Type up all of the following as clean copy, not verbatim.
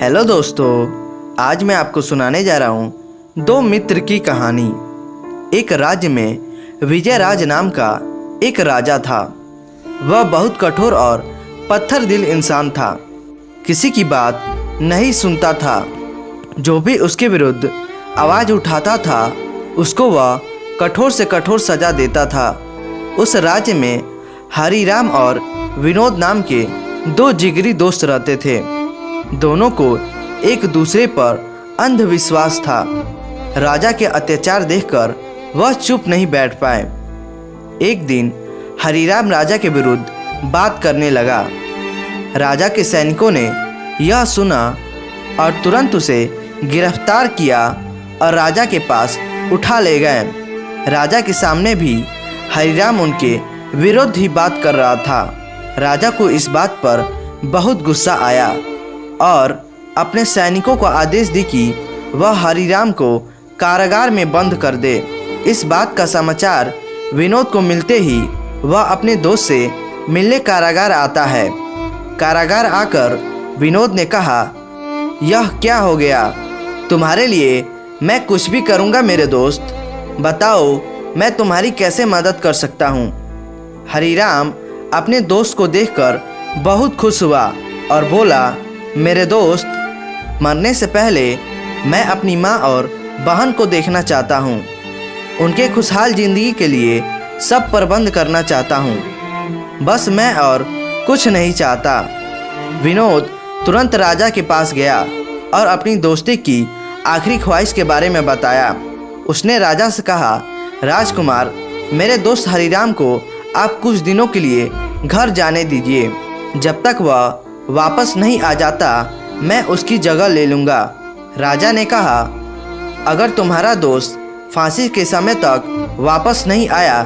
Hello दोस्तों, आज मैं आपको सुनाने जा रहा हूँ दो मित्र की कहानी। एक राज्य में विजयराज नाम का एक राजा था। वह बहुत कठोर और पत्थर दिल इंसान था। किसी की बात नहीं सुनता था। जो भी उसके विरुद्ध आवाज़ उठाता था उसको वह कठोर से कठोर सजा देता था। उस राज्य में हरिराम और विनोद नाम के दो जिगरी दोस्त रहते थे। दोनों को एक दूसरे पर अंधविश्वास था। राजा के अत्याचार देखकर वह चुप नहीं बैठ पाए। एक दिन हरिराम राजा के विरुद्ध बात करने लगा। राजा के सैनिकों ने यह सुना और तुरंत उसे गिरफ्तार किया और राजा के पास उठा ले गए। राजा के सामने भी हरिराम उनके विरुद्ध ही बात कर रहा था। राजा को इस बात पर बहुत गुस्सा आया और अपने सैनिकों को आदेश दी कि वह हरिराम को कारागार में बंद कर दे। इस बात का समाचार विनोद को मिलते ही वह अपने दोस्त से मिलने कारागार आता है। कारागार आकर विनोद ने कहा, यह क्या हो गया? तुम्हारे लिए मैं कुछ भी करूँगा मेरे दोस्त। बताओ मैं तुम्हारी कैसे मदद कर सकता हूँ। हरिराम अपने दोस्त को देखकर बहुत खुश हुआ और बोला, मेरे दोस्त, मरने से पहले मैं अपनी माँ और बहन को देखना चाहता हूँ। उनके खुशहाल जिंदगी के लिए सब प्रबंध करना चाहता हूँ। बस मैं और कुछ नहीं चाहता। विनोद तुरंत राजा के पास गया और अपनी दोस्ती की आखिरी ख्वाहिश के बारे में बताया। उसने राजा से कहा, राजकुमार, मेरे दोस्त हरिराम को आप कुछ दिनों के लिए घर जाने दीजिए। जब तक वह वापस नहीं आ जाता मैं उसकी जगह ले लूँगा। राजा ने कहा, अगर तुम्हारा दोस्त फांसी के समय तक वापस नहीं आया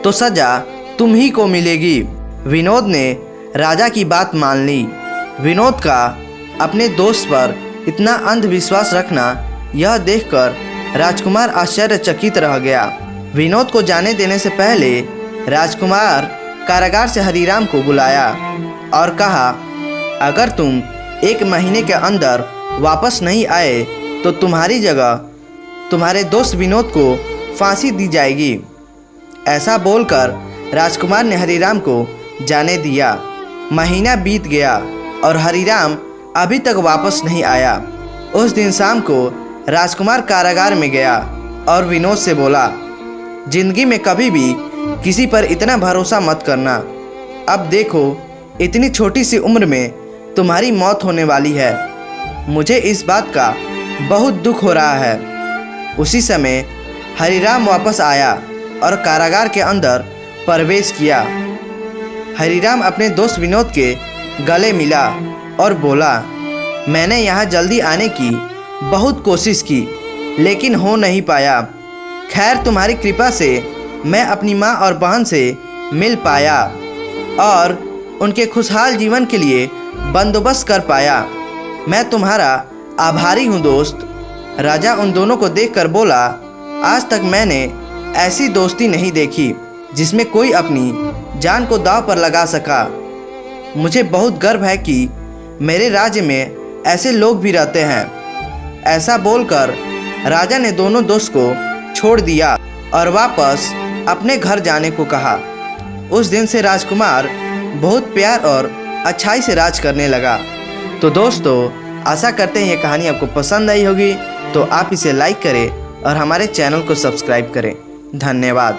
तो सज़ा तुम ही को मिलेगी। विनोद ने राजा की बात मान ली। विनोद का अपने दोस्त पर इतना अंधविश्वास रखना यह देखकर राजकुमार आश्चर्यचकित रह गया। विनोद को जाने देने से पहले राजकुमार कारागार से हरिराम को बुलाया और कहा, अगर तुम 1 महीने के अंदर वापस नहीं आए तो तुम्हारी जगह तुम्हारे दोस्त विनोद को फांसी दी जाएगी। ऐसा बोलकर राजकुमार ने हरिराम को जाने दिया। महीना बीत गया और हरिराम अभी तक वापस नहीं आया। उस दिन शाम को राजकुमार कारागार में गया और विनोद से बोला, जिंदगी में कभी भी किसी पर इतना भरोसा मत करना। अब देखो, इतनी छोटी सी उम्र में तुम्हारी मौत होने वाली है। मुझे इस बात का बहुत दुख हो रहा है। उसी समय हरिराम वापस आया और कारागार के अंदर प्रवेश किया। हरिराम अपने दोस्त विनोद के गले मिला और बोला, मैंने यहाँ जल्दी आने की बहुत कोशिश की लेकिन हो नहीं पाया। खैर, तुम्हारी कृपा से मैं अपनी माँ और बहन से मिल पाया और उनके खुशहाल जीवन के लिए बंदोबस्त कर पाया। मैं तुम्हारा आभारी हूँ दोस्त। राजा उन दोनों को देखकर बोला, आज तक मैंने ऐसी दोस्ती नहीं देखी जिसमें कोई अपनी जान को दांव पर लगा सका। मुझे बहुत गर्व है कि मेरे राज्य में ऐसे लोग भी रहते हैं। ऐसा बोलकर राजा ने दोनों दोस्त को छोड़ दिया और वापस अपने घर जाने को कहा। उस दिन से राजकुमार बहुत प्यार और अच्छाई से राज करने लगा। तो दोस्तों, आशा करते हैं ये कहानी आपको पसंद आई होगी। तो आप इसे लाइक करें और हमारे चैनल को सब्सक्राइब करें। धन्यवाद।